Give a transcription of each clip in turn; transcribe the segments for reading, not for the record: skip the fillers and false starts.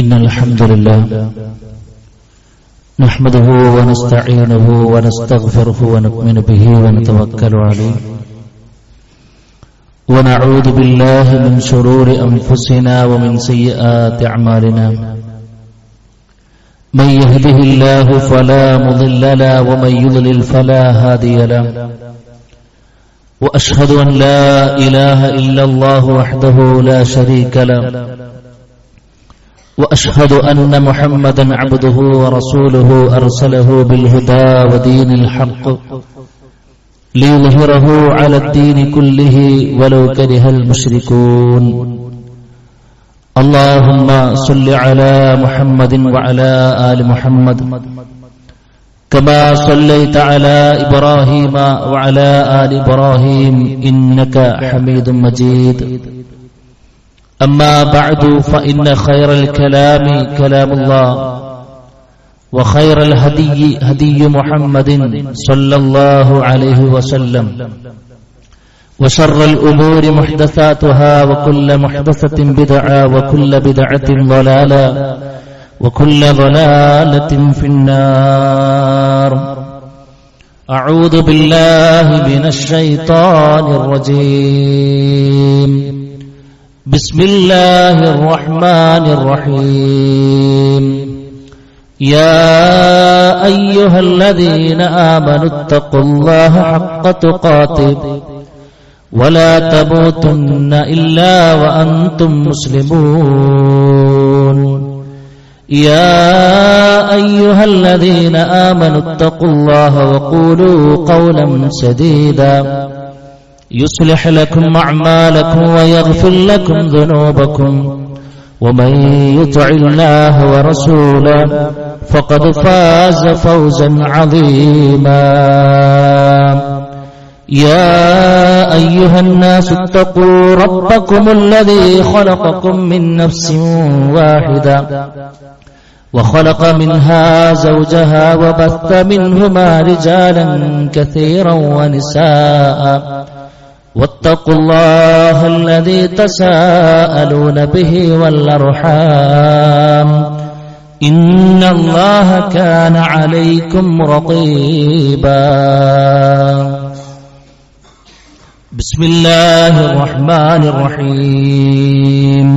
إن الحمد لله نحمده ونستعينه ونستغفره ونؤمن به ونتوكل عليه ونعوذ بالله من شرور أنفسنا ومن سيئات أعمالنا من يهده الله فلا مضل له ومن يضلل فلا هادي له وأشهد أن لا إله إلا الله وحده لا شريك له وأشهد أن محمدا عبده ورسوله أرسله بالهدى ودين الحق ليظهره على الدين كله ولو كره المشركون اللهم صل على محمد وعلى آل محمد كما صليت على إبراهيم وعلى آل إبراهيم إنك حميد مجيد أما بعد فإن خير الكلام كلام الله وخير الهدي هدي محمد صلى الله عليه وسلم وشر الأمور محدثاتها وكل محدثة بدعة وكل بدعة ضلالة وكل ضلالة في النار أعوذ بالله من الشيطان الرجيم بسم الله الرحمن الرحيم يا أيها الذين آمنوا اتقوا الله حق تقاته ولا تموتن إلا وأنتم مسلمون يا أيها الذين آمنوا اتقوا الله وقولوا قولا سديدا يصلح لكم أعمالكم ويغفر لكم ذنوبكم ومن يطع الله ورسوله فقد فاز فوزا عظيما يا أيها الناس اتقوا ربكم الذي خلقكم من نفس واحدة وخلق منها زوجها وبث منهما رجالا كثيرا ونساء واتقوا الله الذي تساءلون به والأرحام إن الله كان عليكم رقيبا بسم الله الرحمن الرحيم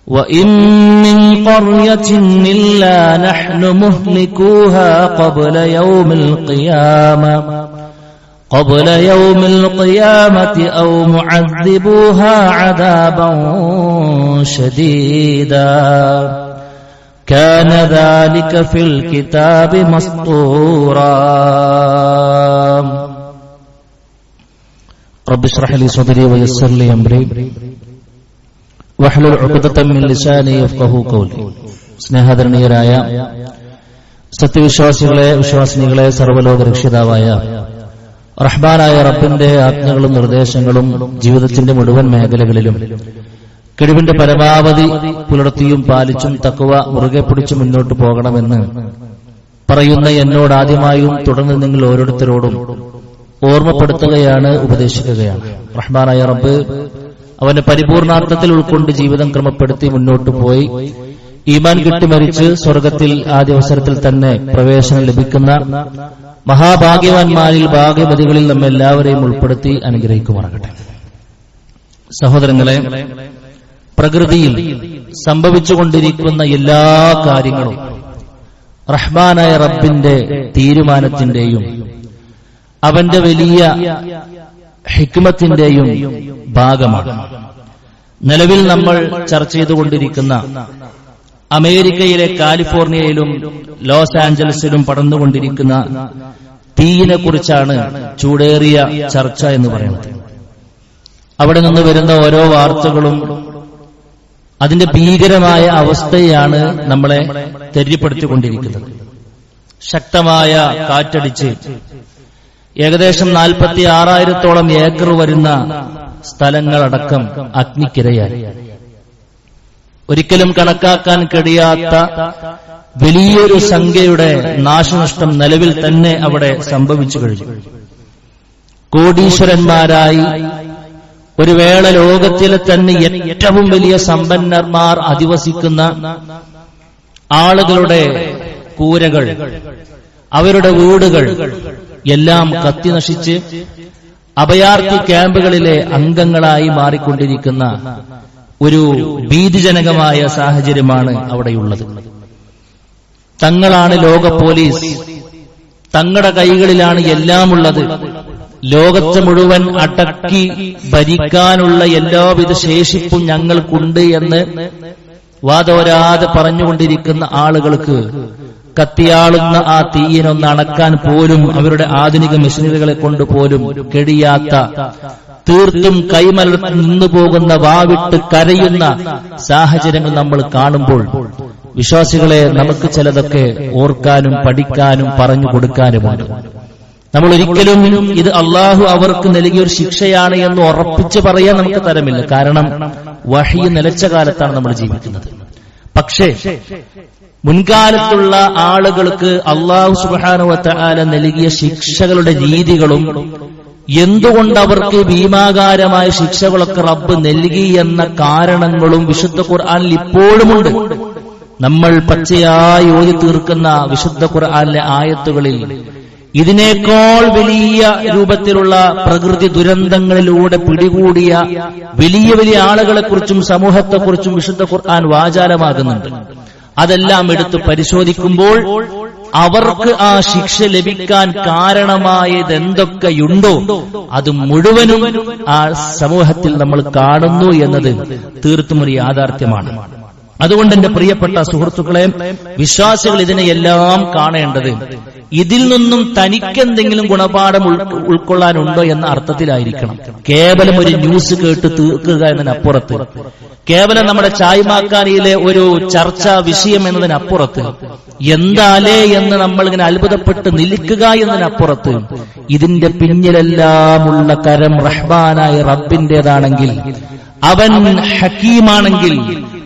وإن من قرية إلا نحن مهلكوها قبل يوم القيامة أو معذبوها عذابا شديدا كان ذلك في الكتاب مسطورا رب اشرح لي صدري ويسر لي أمري واحلل عقدة من لساني يفقهوا قولي സ്നേഹാദരണീയരായ സത്യവിശ്വാസികളെ വിശ്വാസിനികളെ സർവ്വലോക രക്ഷിതാവായ റഹ്മാനായ റബ്ബിന്റെ ആജ്ഞകളും നിർദ്ദേശങ്ങളും ജീവിതത്തിന്റെ മുഴുവൻ മേഖലകളിലും കഴിവിന്റെ പരമാവധി പുലർത്തിയും പാലിച്ചും തഖ്വ മുറുകെ പിടിച്ചു മുന്നോട്ട് പോകണമെന്ന് പറയുന്ന എന്നോട് ആദ്യമായും തുടർന്ന് നിങ്ങൾ ഓരോരുത്തരോടും ഓർമ്മപ്പെടുത്തുകയാണ്, ഉപദേശിക്കുകയാണ്. റഹ്മാനായ റബ്ബ് അവന്റെ പരിപൂർണാർത്ഥത്തിൽ ഉൾക്കൊണ്ട് ജീവിതം ക്രമപ്പെടുത്തി മുന്നോട്ട് പോയി ഈമാൻ കിട്ടി മരിച്ച് സ്വർഗത്തിൽ ആദ്യ അവസരത്തിൽ തന്നെ പ്രവേശനം ലഭിക്കുന്ന മഹാഭാഗ്യവാന്മാരിൽ ഭാഗ്യവതികളിൽ നമ്മെല്ലാവരെയും ഉൾപ്പെടുത്തി അനുഗ്രഹിക്കുമാറാകട്ടെ. സഹോദരങ്ങളെ, പ്രകൃതിയിൽ സംഭവിച്ചുകൊണ്ടിരിക്കുന്ന എല്ലാ കാര്യങ്ങളും റഹ്മാനായ റബ്ബിന്റെ തീരുമാനത്തിന്റെയും അവന്റെ വലിയ ഹിക്മത്തിന്റെയും ഭാഗമാണ്. നിലവിൽ നമ്മൾ ചർച്ച ചെയ്തുകൊണ്ടിരിക്കുന്ന അമേരിക്കയിലെ കാലിഫോർണിയയിലും ലോസ് ആഞ്ചലസിലും പടർന്നുകൊണ്ടിരിക്കുന്ന തീയിനെ കുറിച്ചാണ് ചൂടേറിയ ചർച്ച എന്ന് പറയുന്നത്. അവിടെ നിന്ന് വരുന്ന ഓരോ വാർത്തകളും അതിന്റെ ഭീകരമായ അവസ്ഥയാണ് നമ്മളെ തെര്യപ്പെടുത്തിക്കൊണ്ടിരിക്കുന്നത്. ശക്തമായ കാറ്റടിച്ച് ഏകദേശം 46,000-ഓളം ഏക്കർ വരുന്ന സ്ഥലങ്ങളടക്കം അഗ്നിക്കിരയായി. ഒരിക്കലും കണക്കാക്കാൻ കഴിയാത്ത വലിയൊരു സംഖ്യയുടെ നാശനഷ്ടം നിലവിൽ തന്നെ അവിടെ സംഭവിച്ചു കഴിഞ്ഞു. കോടീശ്വരന്മാരായി ഒരു വേള ലോകത്തിലെ തന്നെ ഏറ്റവും വലിയ സമ്പന്നന്മാർ അധിവസിക്കുന്ന ആളുകളുടെ കൂരകൾ, അവരുടെ വീടുകൾ എല്ലാം കത്തിനശിച്ച് അഭയാർത്ഥി ക്യാമ്പുകളിലെ അംഗങ്ങളായി മാറിക്കൊണ്ടിരിക്കുന്ന ഒരു ഭീതിജനകമായ സാഹചര്യമാണ് അവിടെയുള്ളത്. തങ്ങളാണ് ലോക പോലീസ്, തങ്ങളുടെ കൈകളിലാണ് എല്ലാം ഉള്ളത്, ലോകത്തെ മുഴുവൻ അടക്കി ഭരിക്കാനുള്ള എല്ലാവിധ ശേഷിപ്പും ഞങ്ങൾക്കുണ്ട് എന്ന് വാദോരാതെ പറഞ്ഞുകൊണ്ടിരിക്കുന്ന ആളുകൾക്ക് കത്തിയാളുന്ന ആ തീയിനൊന്ന് അണക്കാൻ പോലും അവരുടെ ആധുനിക മെഷീനറികളെ കൊണ്ട് പോലും കഴിയാത്ത, തീർത്തും കൈമലർത്തി നിന്നുപോകുന്ന, വാവിട്ട് കരയുന്ന സാഹചര്യങ്ങൾ നമ്മൾ കാണുമ്പോൾ വിശ്വാസികളെ നമുക്ക് ചിലതൊക്കെ ഓർക്കാനും പഠിക്കാനും പറഞ്ഞു കൊടുക്കാനുമുണ്ട്. നമ്മൾ ഒരിക്കലും ഇത് അള്ളാഹു അവർക്ക് നൽകിയ ഒരു ശിക്ഷയാണ് എന്ന് ഉറപ്പിച്ച് പറയാൻ നമുക്ക് തരമില്ല. കാരണം വഹി നിലച്ച കാലത്താണ് നമ്മൾ ജീവിക്കുന്നത്. പക്ഷേ മുൻകാലത്തുള്ള ആളുകൾക്ക് അള്ളാഹു സുബ്ഹാനഹു വ തആല നൽകിയ ശിക്ഷകളുടെ രീതികളും എന്തുകൊണ്ട് അവർക്ക് ഭീമാകാരമായ ശിക്ഷകളൊക്കെ റബ്ബ് നൽകി എന്ന കാരണങ്ങളും വിശുദ്ധ ഖുർആനിൽ ഇപ്പോഴുമുണ്ട്. നമ്മൾ പച്ചയായി ഓതി തീർക്കുന്ന വിശുദ്ധ ഖുർആനിലെ ആയത്തുകളിൽ ഇതിനേക്കാൾ വലിയ രൂപത്തിലുള്ള പ്രകൃതി ദുരന്തങ്ങളിലൂടെ പിടികൂടിയ വലിയ വലിയ ആളുകളെക്കുറിച്ചും സമൂഹത്തെക്കുറിച്ചും വിശുദ്ധ ഖുർആൻ വാചാലമാകുന്നുണ്ട്. അതെല്ലാം എടുത്ത് പരിശോധിക്കുമ്പോൾ അവർക്ക് ആ ശിക്ഷ ലഭിക്കാൻ കാരണമായത് എന്തൊക്കെയുണ്ടോ അത് മുഴുവനും ആ സമൂഹത്തിൽ നമ്മൾ കാണുന്നു എന്നത് തീർത്തും ഒരു യാഥാർത്ഥ്യമാണ്. അതുകൊണ്ട് എന്റെ പ്രിയപ്പെട്ട സുഹൃത്തുക്കളെ, വിശ്വാസികൾ ഇതിനെയെല്ലാം കാണേണ്ടത് ഇതിൽ നിന്നും തനിക്കെന്തെങ്കിലും ഗുണപാഠം ഉൾക്കൊള്ളാനുണ്ടോ എന്ന അർത്ഥത്തിലായിരിക്കണം. കേവലം ഒരു ന്യൂസ് കേട്ട് തീർക്കുക എന്നതിനപ്പുറത്ത്, കേവലം നമ്മുടെ ചായ്മാക്കാനിയിലെ ഒരു ചർച്ചാ വിഷയം എന്നതിനപ്പുറത്ത്, എന്താലേ എന്ന് നമ്മൾ ഇങ്ങനെ അത്ഭുതപ്പെട്ട് നിൽക്കുക എന്നതിനപ്പുറത്ത് ഇതിന്റെ പിന്നിലെല്ലാമുള്ള കരം റഹ്മാനായ റബ്ബിന്റേതാണെങ്കിൽ, അവൻ ഹക്കീമാണെങ്കിൽ,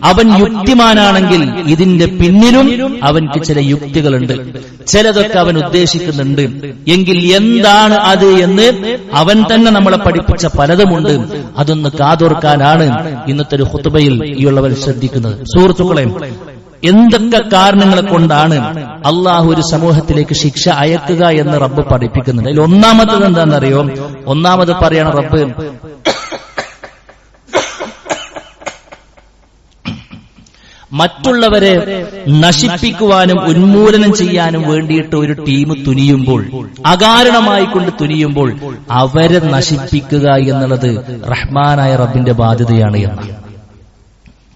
അവൻ യുക്തിമാനാണെങ്കിൽ ഇതിന്റെ പിന്നിലും അവൻക്ക് ചില യുക്തികളുണ്ട്, ചിലതൊക്കെ അവൻ ഉദ്ദേശിക്കുന്നുണ്ട്. എങ്കിൽ എന്താണ് അത് എന്ന് അവൻ തന്നെ നമ്മളെ പഠിപ്പിച്ച പലതുമുണ്ട്. അതൊന്ന് കാതോർക്കാനാണ് ഇന്നത്തെ ഒരു ഖുത്ബയിൽ ഈ ഉള്ളവർ ശ്രദ്ധിക്കുന്നത്. സുഹൃത്തുക്കളെ, എന്തൊക്കെ കാരണങ്ങളെ കൊണ്ടാണ് അള്ളാഹു ഒരു സമൂഹത്തിലേക്ക് ശിക്ഷ അയക്കുക എന്ന് റബ്ബ് പഠിപ്പിക്കുന്നുണ്ട്. അതിൽ ഒന്നാമത്തത് എന്താണെന്നറിയോ? ഒന്നാമത് പറയാണ് റബ്ബ്, മറ്റുള്ളവരെ നശിപ്പിക്കുവാനും ഉന്മൂലനം ചെയ്യാനും വേണ്ടിയിട്ട് ഒരു ടീം തുനിയുമ്പോൾ, അകാരണമായിക്കൊണ്ട് തുനിയുമ്പോൾ അവരെ നശിപ്പിക്കുക എന്നുള്ളത് റഹ്മാനായ റബ്ബിന്റെ ബാധ്യതയാണ് എന്ന്.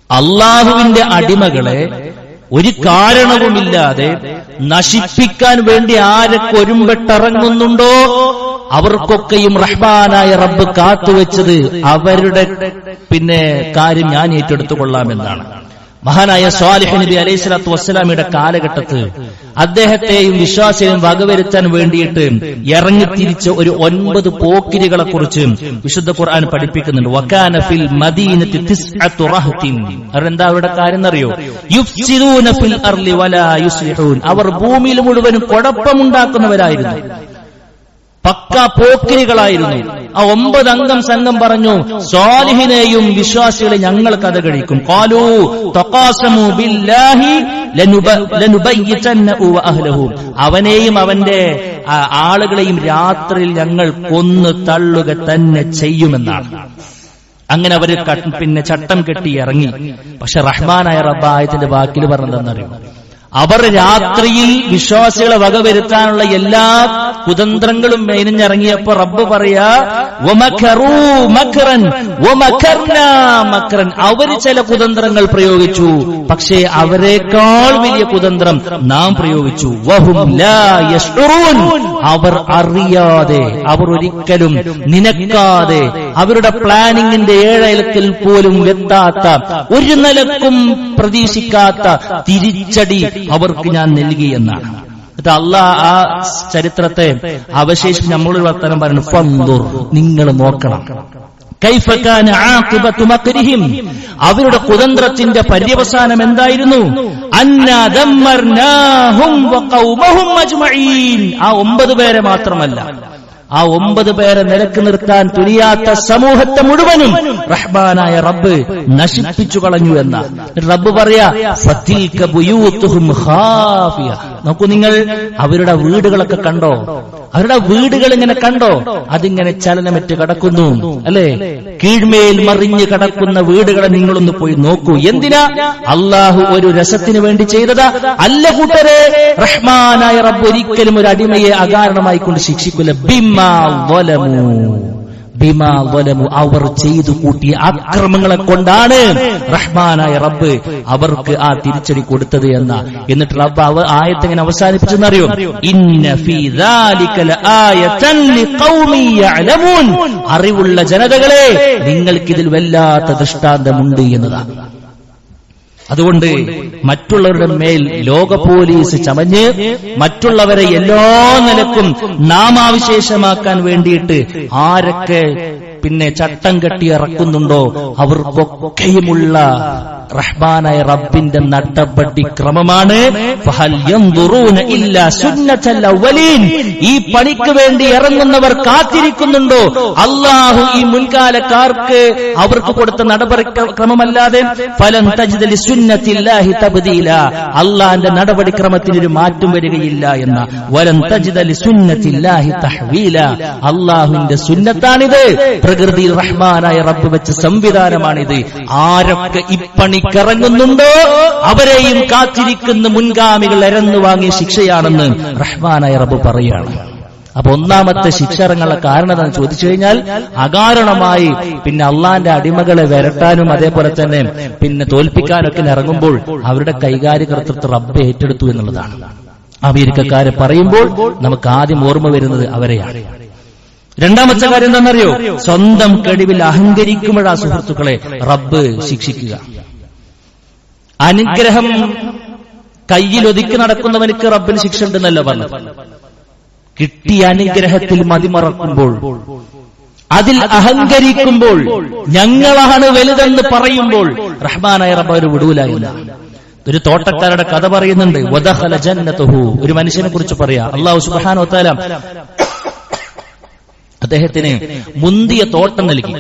അള്ളാഹുവിന്റെ അടിമകളെ ഒരു കാരണവുമില്ലാതെ നശിപ്പിക്കാൻ വേണ്ടി ആരൊക്കെ ഒരുമ്പെട്ടിറങ്ങുന്നുണ്ടോ അവർക്കൊക്കെയും റഹ്മാനായ റബ്ബ് കാത്തുവെച്ചത് അവരുടെ കാര്യം ഞാൻ ഏറ്റെടുത്തുകൊള്ളാമെന്നാണ്. മഹാനായ സ്വാലിഹ് നബി അലൈഹി സ്വലാത്തു വസ്സലാമിയുടെ കാലഘട്ടത്ത് അദ്ദേഹത്തെയും വിശ്വാസിയെയും വകവരുത്താൻ വേണ്ടിയിട്ട് ഇറങ്ങിത്തിരിച്ച ഒരു 9 പോക്കിരികളെ കുറിച്ച് വിശുദ്ധ ഖുർആൻ പഠിപ്പിക്കുന്നുണ്ട്. വകാന ഫിൽ മദീനത്തി തിസ്അതു റഹ്തിൻ. അവരെന്താ അവരുടെ കാര്യം എന്നറിയോ? യുഫ്സിദൂന ഫിൽ അർളി വലാ യുസ്ലിഹൂൻ. അവർ ഭൂമിയിൽ മുഴുവനും കുഴപ്പമുണ്ടാക്കുന്നവരായിരുന്നു, പക്ക പോക്കിരികളായിരുന്നു. ആ 9 അംഗം സംഘം പറഞ്ഞു, സ്വാലിഹിനെയും വിശ്വാസികളെ ഞങ്ങൾ കഥ കഴിക്കും. ഖാലൂ തഖാസമു ബില്ലാഹി ലനുബയ്യിതന്നഹു വഅഹ്ലഹു. അവനെയും അവന്റെ ആളുകളെയും രാത്രിയിൽ ഞങ്ങൾ കൊന്നു തള്ളുക തന്നെ ചെയ്യുമെന്നാണ്. അങ്ങനെ അവര് ചട്ടം കെട്ടി ഇറങ്ങി. പക്ഷെ റഹ്മാനായ റബ്ബ് ആയത്തിന്റെ വാക്കിൽ പറഞ്ഞതെന്നറിയും, അവർ രാത്രിയിൽ വിശ്വാസികളെ വകവരുത്താനുള്ള എല്ലാ കുതന്ത്രങ്ങളും മേനിഞ്ഞിറങ്ങിയപ്പോ റബ്ബ് പറയാ, വമകറൂ മക്റൻ വമകർനാ മക്റൻ. അവർ ചില കുതന്ത്രങ്ങൾ പ്രയോഗിച്ചു, പക്ഷേ അവരെക്കാൾ വലിയ കുതന്ത്രം നാം പ്രയോഗിച്ചു. വഹും ലാ യശ്ഉറൂൻ. അവർ അറിയാതെ, അവർ ഒരിക്കലും നിനക്കാതെ, അവരുടെ പ്ലാനിങ്ങിന്റെ ഏഴയലത്തിൽ പോലും എത്താത്ത, ഒരു നിലക്കും പ്രതീക്ഷിക്കാത്ത തിരിച്ചടി അവർക്ക് ഞാൻ നൽകി എന്നാണ്. എന്നിട്ട് അള്ളാഹ് ആ ചരിത്രത്തെ അവശേഷിച്ച് നമ്മളൊരു വർത്തമാനം പറയുന്നു, ഫൻദുർ, നിങ്ങൾ നോക്കണം, കൈഫ കാന ആഖിബതു മക്രിഹിം, അവരുടെ കുതന്ത്രത്തിന്റെ പര്യവസാനം എന്തായിരുന്നു? അന്നാ ദമ്മർനാഹും വഖൗമഹും അജ്മഈൻ. ആ 9 പേരെ മാത്രമല്ല, ആ 9 പേരെ നിലക്ക് നിർത്താൻ തുനിയാത്ത സമൂഹത്തെ മുഴുവനും റഹ്മാനായ റബ്ബ് നശിപ്പിച്ചു കളഞ്ഞു എന്ന റബ്ബ് പറയാ ഫതിൽക ബുയൂതുഹും ഖാഫിയ. നോക്കൂ നിങ്ങൾ, അവരുടെ വീടുകളൊക്കെ കണ്ടോ? അവരുടെ വീടുകൾ ഇങ്ങനെ കണ്ടോ? അതിങ്ങനെ ചലനമറ്റ് കിടക്കുന്നു അല്ലെ? കീഴ്മേൽ മറിഞ്ഞ് കിടക്കുന്ന വീടുകളെ നിങ്ങളൊന്ന് പോയി നോക്കൂ. എന്തിനാ? അള്ളാഹു ഒരു രസത്തിന് വേണ്ടി ചെയ്തതാ? അല്ല കൂട്ടരെ, റഹ്മാനായ റബ്ബ് ഒരിക്കലും ഒരു അടിമയെ അകാരണമായി കൊണ്ട് ശിക്ഷിക്കില്ല. ബിമാ വലമു, അവർ ചെയ്തു കൂട്ടിയ അക്രമങ്ങളെ കൊണ്ടാണ് റഹ്മാനായ റബ്ബ് അവർക്ക് ആ തിരിച്ചടി കൊടുത്തത് എന്ന. എന്നിട്ട് റബ്ബ് ആയത്ത് എങ്ങനെ അവസാനിപ്പിച്ചെന്നറിയോ? ഇന്ന ഫീ ദാലിക ലആയതൻ ലിഖൗമി യഅലമൂൻ. അറിവുള്ള ജനതകളെ, നിങ്ങൾക്കിതിൽ വല്ലാത്ത ദൃഷ്ടാന്തമുണ്ട് എന്നതാണ്. അതുകൊണ്ട് മറ്റുള്ളവരുടെ മേൽ ലോക പോലീസ് ചമഞ്ഞ് മറ്റുള്ളവരെ എല്ലാ നിലക്കും നാമാവിശേഷമാക്കാൻ വേണ്ടിയിട്ട് ആരൊക്കെ പിന്നെ ചട്ടം കെട്ടി ഇറക്കുന്നുണ്ടോ അവർക്കൊക്കെയുമുള്ള റഹ്മാനായ റബ്ബിന്റെ നടപടി ക്രമമാണ്. ഈ പണിക്ക് വേണ്ടി ഇറങ്ങുന്നവർ കാത്തിരിക്കുന്നുണ്ടോ? അള്ളാഹു ഈ മുൻകാലക്കാർക്ക് അവർക്ക് കൊടുത്ത നടപടി ക്രമമല്ലാതെ ഫലൻ തജിദ ലിസുന്നത്തില്ലാഹി തബ്ദീല, അള്ളാഹിന്റെ നടപടിക്രമത്തിന് ഒരു മാറ്റം വരികയില്ല എന്ന. വലൻ തജിദ ലിസുന്നത്തില്ലാഹി തഹ്വീല, അള്ളാഹുവിന്റെ സുന്നത്താണിത്. പ്രകൃതിയിൽ റഹ്മാനായ റബ്ബ് വെച്ച സംവിധാനമാണിത്. ആരൊക്കെ ഇപ്പണിക്കിറങ്ങുന്നുണ്ടോ അവരെയും കാത്തിരിക്കുന്ന മുൻഗാമികൾ എരന്നു വാങ്ങിയ ശിക്ഷയാണെന്ന് റഹ്മാനായ റബ്ബ് പറയുകയാണ്. അപ്പൊ ഒന്നാമത്തെ ശിക്ഷ ഇറങ്ങാനുള്ള കാരണം എന്താണെന്ന് ചോദിച്ചു കഴിഞ്ഞാൽ, അകാരണമായി പിന്നെ അള്ളാന്റെ അടിമകളെ വരട്ടാനും അതേപോലെ തന്നെ പിന്നെ തോൽപ്പിക്കാനൊക്കെ ഇറങ്ങുമ്പോൾ അവരുടെ കൈകാര്യകർത്തൃത്വം റബ്ബ് ഏറ്റെടുത്തു എന്നുള്ളതാണ്. അമേരിക്കക്കാരെ പറയുമ്പോൾ നമുക്ക് ആദ്യം ഓർമ്മ വരുന്നത് അവരെയാണ്. രണ്ടാമത്തെ കാര്യം എന്താണെന്നറിയോ? സ്വന്തം കഴിവിൽ അഹങ്കരിക്കുമ്പോഴാ സുഹൃത്തുക്കളെ റബ്ബ് ശിക്ഷിക്കുക. അനുഗ്രഹം കയ്യിൽ ഒതുക്കി നടക്കുന്നവനക്ക് റബ്ബിന് ശിക്ഷ ഉണ്ടെന്നല്ല പറഞ്ഞു. കിട്ടിയ അനുഗ്രഹത്തിൽ മതിമറക്കുമ്പോൾ, അതിൽ അഹങ്കരിക്കുമ്പോൾ, ഞങ്ങളാണ് വലുതെന്ന് പറയുമ്പോൾ റഹ്മാനായ റബ്ബ് ഒരു വിടൂല എന്ന. ഒരു തോട്ടക്കാരുടെ കഥ പറയുന്നുണ്ട്. വദഖല ജന്നതുഹു, ഒരു മനുഷ്യനെ കുറിച്ച് പറയാ. അല്ലാഹു സുബ്ഹാനഹു വ തആല അദ്ദേഹത്തിന് മുന്തിയ തോട്ടം നൽകി.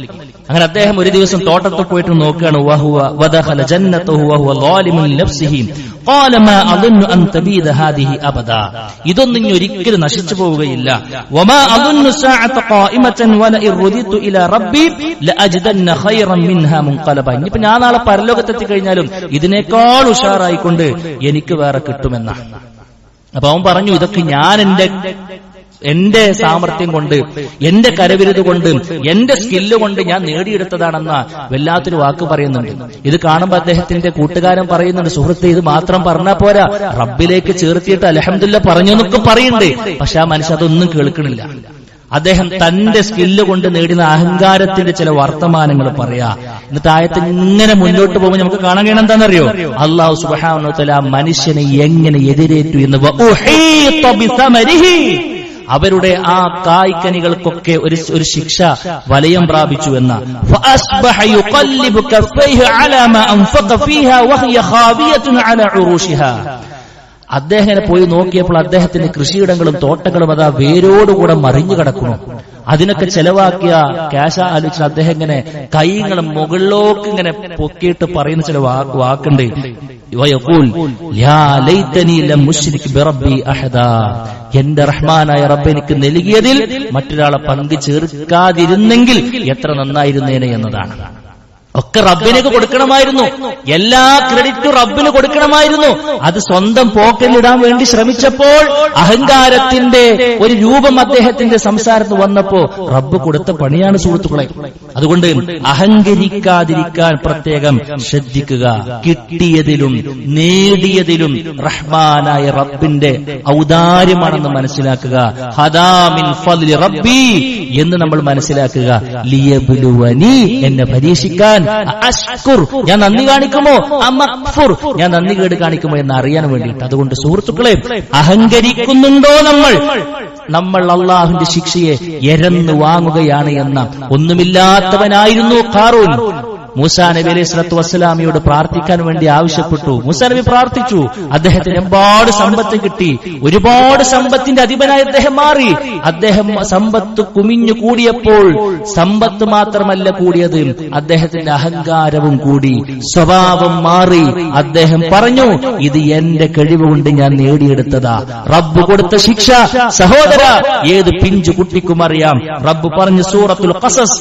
അങ്ങനെ അദ്ദേഹം ഒരു ദിവസം തോട്ടത്തിൽ പോയിട്ട് നോക്കുകയാണ്. വദഖല ജന്നതുഹു വഹുവ ളാലിമുൻ ലിനഫ്സിഹി ഖാല മാ അദുന്നു അൻ തബീദ ഹാദിഹി അബദാ, ഇതൊന്നും ഇനി ഒരിക്കലും നശിച്ചു പോവുകയില്ല. വമാ അദുന്നു സാഅത ഖായിമതൻ വലഇൻ റുദിതു ഇലാ റബ്ബി ലഅജിദന്ന ഖൈറൻ മിൻഹാ മുൻഖലബ, ഇനിയിപ്പോ ഞാൻ നാളെ പരലോകത്തെത്തി കഴിഞ്ഞാലും ഇതിനേക്കാൾ ഉഷാറായിക്കൊണ്ട് എനിക്ക് വേറെ കിട്ടുമെന്നാണ്. അപ്പൊ അവൻ പറഞ്ഞു, ഇതൊക്കെ ഞാൻ എന്റെ സാമർത്ഥ്യം കൊണ്ട്, എന്റെ കരവിരുത് കൊണ്ട്, എന്റെ സ്കില്ല് കൊണ്ട് ഞാൻ നേടിയെടുത്തതാണെന്ന വല്ലാത്തൊരു വാക്ക് പറയുന്നുണ്ട്. ഇത് കാണുമ്പോൾ അദ്ദേഹത്തിന്റെ കൂട്ടുകാരൻ പറയുന്നുണ്ട്, സുഹൃത്തെ ഇത് മാത്രം പറഞ്ഞാൽ പോരാ, റബ്ബിലേക്ക് ചേർത്തിയിട്ട് അൽഹംദുലില്ലാ പറഞ്ഞു എന്നൊക്കെ പറയുന്നുണ്ട്. പക്ഷെ ആ മനുഷ്യൻ അതൊന്നും കേൾക്കണില്ല. അദ്ദേഹം തന്റെ സ്കില്ല് കൊണ്ട് നേടുന്ന അഹങ്കാരത്തിന്റെ ചില വർത്തമാനങ്ങൾ പറയാ. എന്നിട്ട് ആയത്തിൽ ഇങ്ങനെ മുന്നോട്ട് പോകുമ്പോൾ നമുക്ക് കാണാൻ കഴിയണം എന്താണെന്നറിയോ? അല്ലാഹു സുബ്ഹാനഹു വ തആല മനുഷ്യനെ എങ്ങനെ എതിരേറ്റു എന്ന്. അവരുടെ ആ കായ്ക്കനികൾക്കൊക്കെ ഒരു ശിക്ഷ വലയം പ്രാപിച്ചു എന്ന. അദ്ദേഹം പോയി നോക്കിയപ്പോൾ അദ്ദേഹത്തിന്റെ കൃഷിയിടങ്ങളും തോട്ടങ്ങളും അതാ വേരോടുകൂടെ മറിഞ്ഞു കിടക്കുന്നു. അതിനൊക്കെ ചെലവാക്കിയ ക്യാഷ് ആലോചിച്ച് അദ്ദേഹം ഇങ്ങനെ കൈകളും മുകളിലോക്ക് ഇങ്ങനെ പൊക്കിയിട്ട് പറയുന്ന ചില വാക്കുണ്ട്. എന്റെ റഹ്മാനായ റബ്ബ് എനിക്ക് നൽകിയതിൽ മറ്റൊരാളെ പങ്കു ചേർക്കാതിരുന്നെങ്കിൽ എത്ര നന്നായിരുന്നേനെ എന്നതാണ്. ഒക്കെ റബ്ബിനേക്ക് കൊടുക്കണമായിരുന്നു. എല്ലാ ക്രെഡിറ്റും റബ്ബിന് കൊടുക്കണമായിരുന്നു. അത് സ്വന്തം പോക്കറ്റിലിടാൻ വേണ്ടി ശ്രമിച്ചപ്പോൾ അഹങ്കാരത്തിന്റെ ഒരു രൂപം അദ്ദേഹത്തിന്റെ സംസാരത്ത് വന്നപ്പോ റബ്ബ് കൊടുത്ത പണിയാണ് സുഹൃത്തുക്കളെ. അതുകൊണ്ട് അഹങ്കരിക്കാതിരിക്കാൻ പ്രത്യേകം ശ്രദ്ധിക്കുക. കിട്ടിയതിലും നേടിയതിലും റഹ്മാനായ റബ്ബിന്റെ ഔദാര്യമാണെന്ന് മനസ്സിലാക്കുക. ഹദാ മിൻ ഫദ്ലി റബ്ബി എന്ന് നമ്മൾ മനസ്സിലാക്കുക. ലിയബ്ലുവനി, എന്നെ പരീക്ഷിക്കാൻ, അഷ്കുർ, ഞാൻ നന്ദി കാണിക്കുമോ, അമക്ഫുർ, ഞാൻ നന്ദി കേട് കാണിക്കുമോ എന്ന് അറിയാൻ വേണ്ടിയിട്ട്. അതുകൊണ്ട് സുഹൃത്തുക്കളെ, അഹങ്കരിക്കുന്നുണ്ടോ നമ്മൾ അള്ളാഹുവിന്റെ ശിക്ഷയെ എരന്നു വാങ്ങുകയാണ് എന്ന. ഒന്നുമില്ലാത്തവനായിരുന്നു ഖാറൂൻ. മൂസാ നബി അലൈഹി സ്വല്ലത്തു വസ്സലാമിയോട് പ്രാർത്ഥിക്കാൻ വേണ്ടി ആവശ്യപ്പെട്ടു. മൂസാ നബി പ്രാർത്ഥിച്ചു. അദ്ദേഹത്തിന് ഒരുപാട് സമ്പത്ത് കിട്ടി. ഒരുപാട് സമ്പത്തിന്റെ അധിപനായി അദ്ദേഹം മാറി. അദ്ദേഹം സമ്പത്ത് കുമിഞ്ഞു കൂടിയപ്പോൾ സമ്പത്ത് മാത്രമല്ല കൂടിയത്, അദ്ദേഹത്തിന്റെ അഹങ്കാരവും കൂടി, സ്വഭാവം മാറി. അദ്ദേഹം പറഞ്ഞു, ഇത് എന്റെ കഴിവുകൊണ്ട് ഞാൻ നേടിയെടുത്തതാ. റബ്ബ് കൊടുത്ത ശിക്ഷ സഹോദര ഏത് പിഞ്ചു കുട്ടിക്കും അറിയാം. റബ്ബ് പറഞ്ഞു സൂറത്തുൽ ഖസസ്,